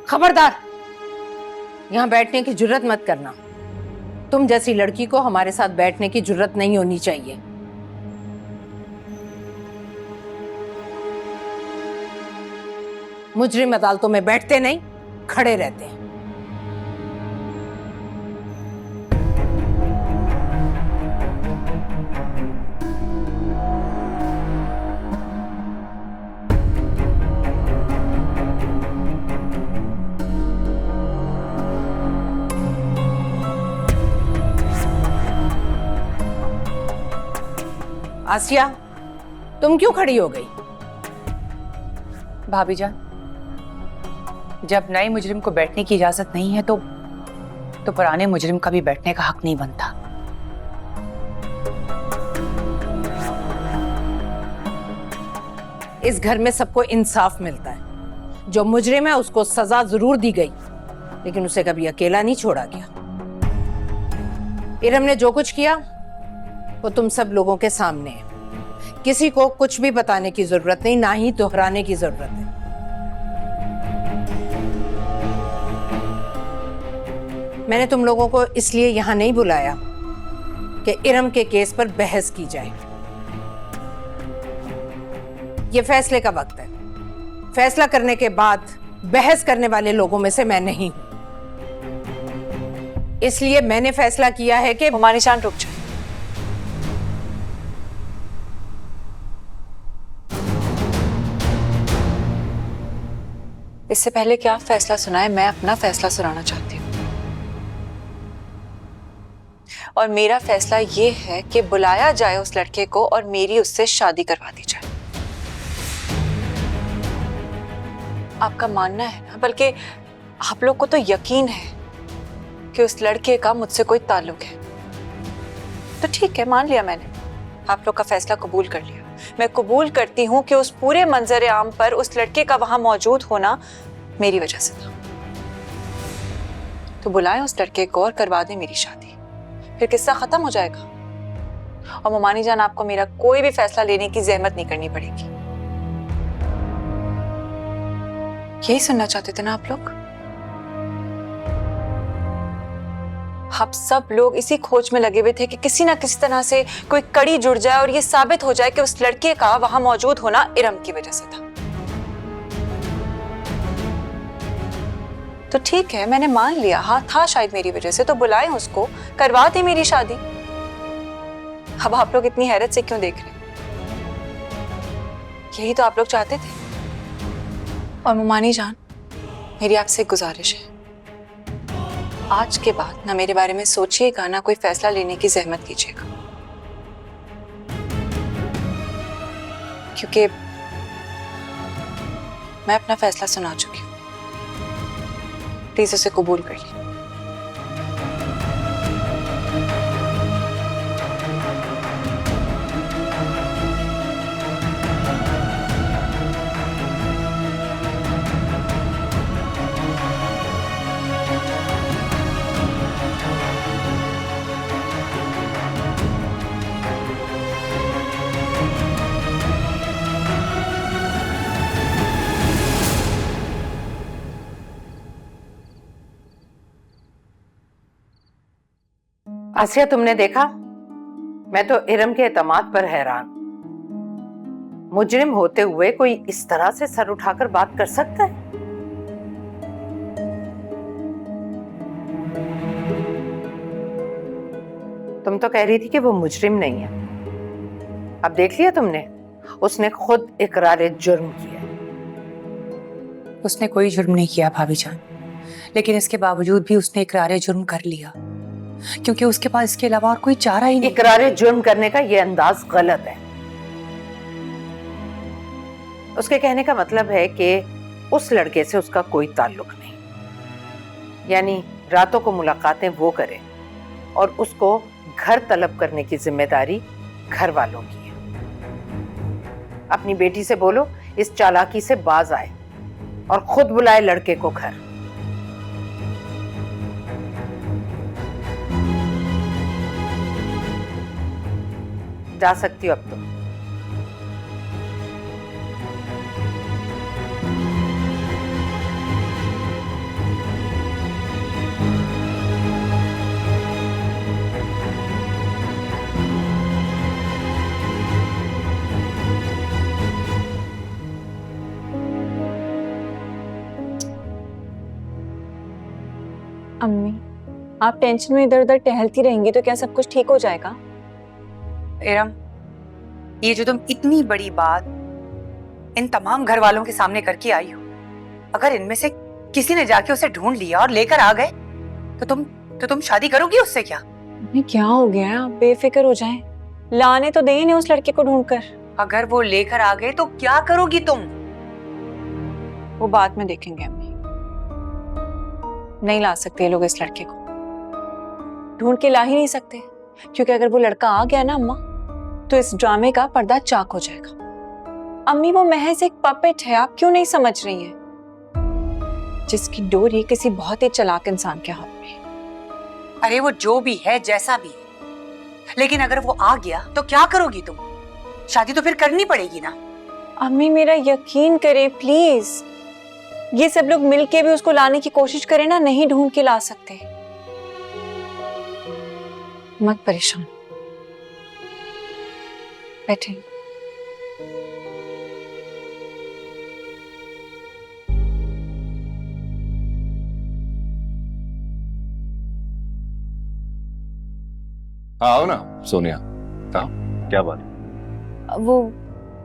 खबरदार, यहां बैठने की जुर्रत मत करना। तुम जैसी लड़की को हमारे साथ बैठने की जुर्रत नहीं होनी चाहिए। मुजरिम अदालतों में बैठते नहीं, खड़े रहते हैं। आसिया, तुम क्यों खड़ी हो गई? भाभी जान, जब नए मुजरिम को बैठने की इजाजत नहीं है तो पुराने मुजरिम का भी बैठने का हक नहीं बनता। इस घर में सबको इंसाफ मिलता है। जो मुजरिम है उसको सजा जरूर दी गई, लेकिन उसे कभी अकेला नहीं छोड़ा गया। इरम ने जो कुछ किया वो तुम सब लोगों के सामने है। किसी को कुछ भी बताने की जरूरत नहीं, ना ही दोहराने की जरूरत है। मैंने तुम लोगों को इसलिए यहां नहीं बुलाया कि इरम के केस पर बहस की जाए। यह फैसले का वक्त है। फैसला करने के बाद बहस करने वाले लोगों में से मैं नहीं हूं। इसलिए मैंने फैसला किया है कि मोमानी जान रुक जाए। इससे पहले कि आप फैसला सुनाए, मैं अपना फैसला सुनाना चाहती हूँ। और मेरा फैसला ये है कि बुलाया जाए उस लड़के को और मेरी उससे शादी करवा दी जाए। आपका मानना है ना, बल्कि आप लोग को तो यकीन है कि उस लड़के का मुझसे कोई ताल्लुक है, तो ठीक है, मान लिया मैंने। आप लोग का फैसला कबूल कर लिया। मैं कबूल करती हूं कि उस पूरे मंजर आम पर उस लड़के का वहां मौजूद होना मेरी वजह से था। तो बुलाएं उस लड़के को और करवा दें मेरी शादी, फिर किस्सा खत्म हो जाएगा। और मोमानी जान, आपको मेरा कोई भी फैसला लेने की जहमत नहीं करनी पड़ेगी। यही सुनना चाहते थे ना आप लोग? आप सब लोग इसी खोज में लगे हुए थे कि किसी ना किसी तरह से कोई कड़ी जुड़ जाए और ये साबित हो जाए कि उस लड़के का वहां मौजूद होना इरम की वजह से था। तो ठीक है, मैंने मान लिया, हाँ था शायद मेरी वजह से, तो बुलाएं उसको, करवा दें मेरी शादी। अब आप लोग इतनी हैरत से क्यों देख रहे हैं? यही तो आप लोग चाहते थे। और मोमानी जान, मेरी आपसे एक गुजारिश है, आज के बाद ना मेरे बारे में सोचिएगा, ना कोई फैसला लेने की जहमत कीजिएगा, क्योंकि मैं अपना फैसला सुना चुकी हूं। प्लीज उसे कबूल कर लीजिए। आसिया, तुमने देखा, मैं तो इरम के एतमाद पर हैरान। मुजरिम होते हुए कोई इस तरह से सर उठाकर बात कर सकता है? तुम तो कह रही थी कि वो मुजरिम नहीं है। अब देख लिया तुमने, उसने खुद इकरार जुर्म किया। उसने कोई जुर्म नहीं किया भाभी जान, लेकिन इसके बावजूद भी उसने इकरार जुर्म कर लिया, क्योंकि उसके पास इसके अलावा और कोई चारा ही नहीं। इकरार जुर्म करने का यह अंदाज गलत है। उसके कहने का मतलब है कि उस लड़के से उसका कोई ताल्लुक नहीं, यानी रातों को मुलाकातें वो करे और उसको घर तलब करने की जिम्मेदारी घर वालों की है। अपनी बेटी से बोलो इस चालाकी से बाज आए और खुद बुलाए लड़के को घर। जा सकती हो अब तुम। अम्मी, आप टेंशन में इधर उधर टहलती रहेंगी तो क्या सब कुछ ठीक हो जाएगा? इरम, ये जो तुम इतनी बड़ी बात इन तमाम घर वालों के सामने करके आई हो, अगर इनमें से किसी ने जाके उसे ढूंढ लिया और लेकर आ गए तो तुम शादी करोगी उससे क्या? अम्मी क्या हो गया? आप बेफिक्र हो जाएं। लाने तो दें नहीं उस लड़के को ढूंढकर। अगर वो लेकर आ गए तो क्या करोगी तुम? वो बाद में देखेंगे अम्मी। नहीं ला सकते ये लोग इस लड़के को, ढूंढ के ला ही नहीं सकते, क्योंकि अगर वो लड़का आ गया ना अम्मा, तो इस ड्रामे का पर्दा चाक हो जाएगा। अम्मी वो महज एक पपेट है, आप क्यों नहीं समझ रही हैं? जिसकी डोरी किसी बहुत ही चालाक इंसान के हाथ में है। अरे वो जो भी है, जैसा भी है, लेकिन अगर वो आ गया तो क्या करोगी तुम? शादी तो फिर करनी पड़ेगी ना। अम्मी मेरा यकीन करें प्लीज, ये सब लोग मिलके भी उसको लाने की कोशिश करें ना, नहीं ढूंढ के ला सकते। मत परेशान, बैठे। हाँ आओ ना सोनिया, कहा क्या बात? वो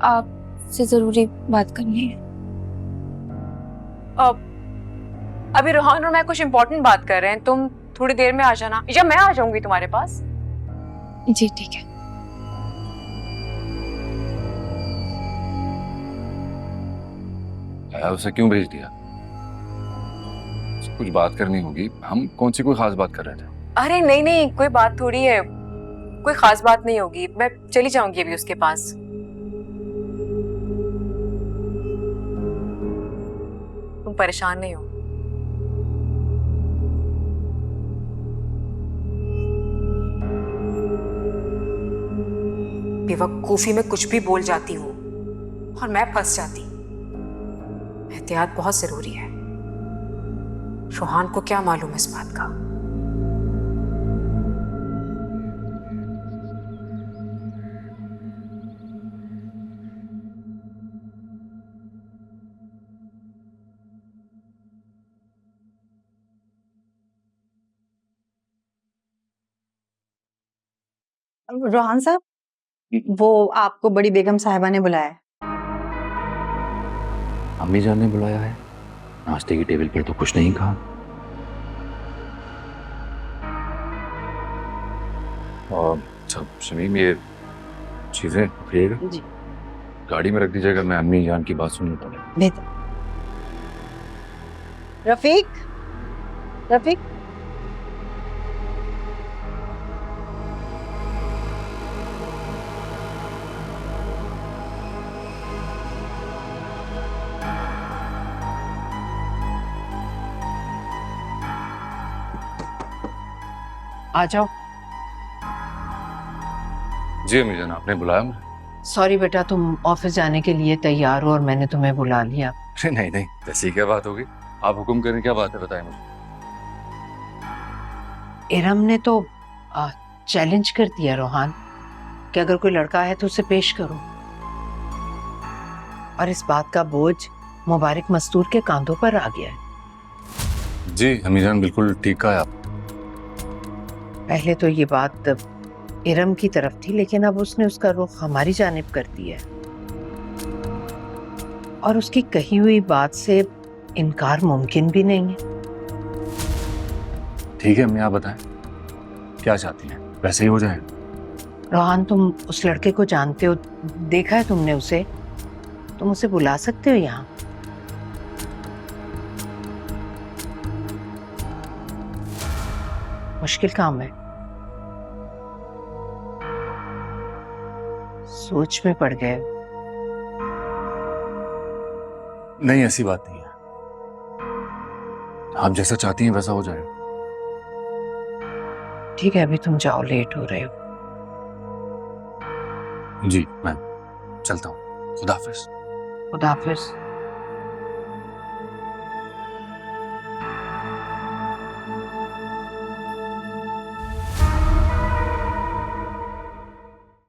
आपसे जरूरी बात करनी है। अभी रोहान और मैं कुछ इम्पोर्टेंट बात कर रहे हैं, तुम थोड़ी देर में आ जाना या मैं आ जाऊंगी तुम्हारे पास। जी ठीक है। उसे क्यों भेज दिया? कुछ बात करनी होगी, हम कौन सी कोई खास बात कर रहे थे? अरे नहीं नहीं, कोई बात थोड़ी है, कोई खास बात नहीं होगी, मैं चली जाऊंगी अभी उसके पास। तुम परेशान नहीं हो? बेवकूफी में कुछ भी बोल जाती हूँ और मैं फंस जाती। एहतियात बहुत जरूरी है। रोहान को क्या मालूम इस बात का? रोहान साहब, वो आपको बड़ी बेगम साहिबा ने बुलाया है। अम्मी जान ने बुलाया है? नाश्ते की टेबल पर तो कुछ नहीं कहा। अच्छा शमीम, ये चीजें रखिएगा जी गाड़ी में रख दीजिएगा, मैं अम्मी जान की बात सुन लेता हूँ। बेहतर। रफीक, रफीक, आ जाओ। जी अम्मी जान, आपने बुलाया मुझे? सॉरी बेटा, तुम ऑफिस जाने के लिए तैयार हो और मैंने तुम्हें बुला लिया। अरे नहीं नहीं, ऐसी क्या बात होगी, आप हुक्म करें, क्या बात है बताएं मुझे। इरम ने तो चैलेंज कर दिया रोहान कि अगर कोई लड़का है तो उसे पेश करो, और इस बात का बोझ मुबारक मस्तूर के कांधों पर आ गया है। जी अम्मी जान, बिल्कुल ठीक कहा है आप। पहले तो ये बात इरम की तरफ थी, लेकिन अब उसने उसका रुख हमारी जानिब कर दिया है, और उसकी कही हुई बात से इनकार मुमकिन भी नहीं है। ठीक है अम्मी, आप बताएं क्या चाहती हैं, वैसे ही हो जाएगा। रोहान, तुम उस लड़के को जानते हो, देखा है तुमने उसे, तुम उसे बुला सकते हो यहाँ। मुश्किल काम है। सोच में पड़ गए। नहीं ऐसी बात नहीं है, आप जैसा चाहती हैं वैसा हो जाएगा। ठीक है, अभी तुम जाओ, लेट हो रहे हो। जी मैं चलता हूँ, खुदा हाफिज। खुदा हाफिज।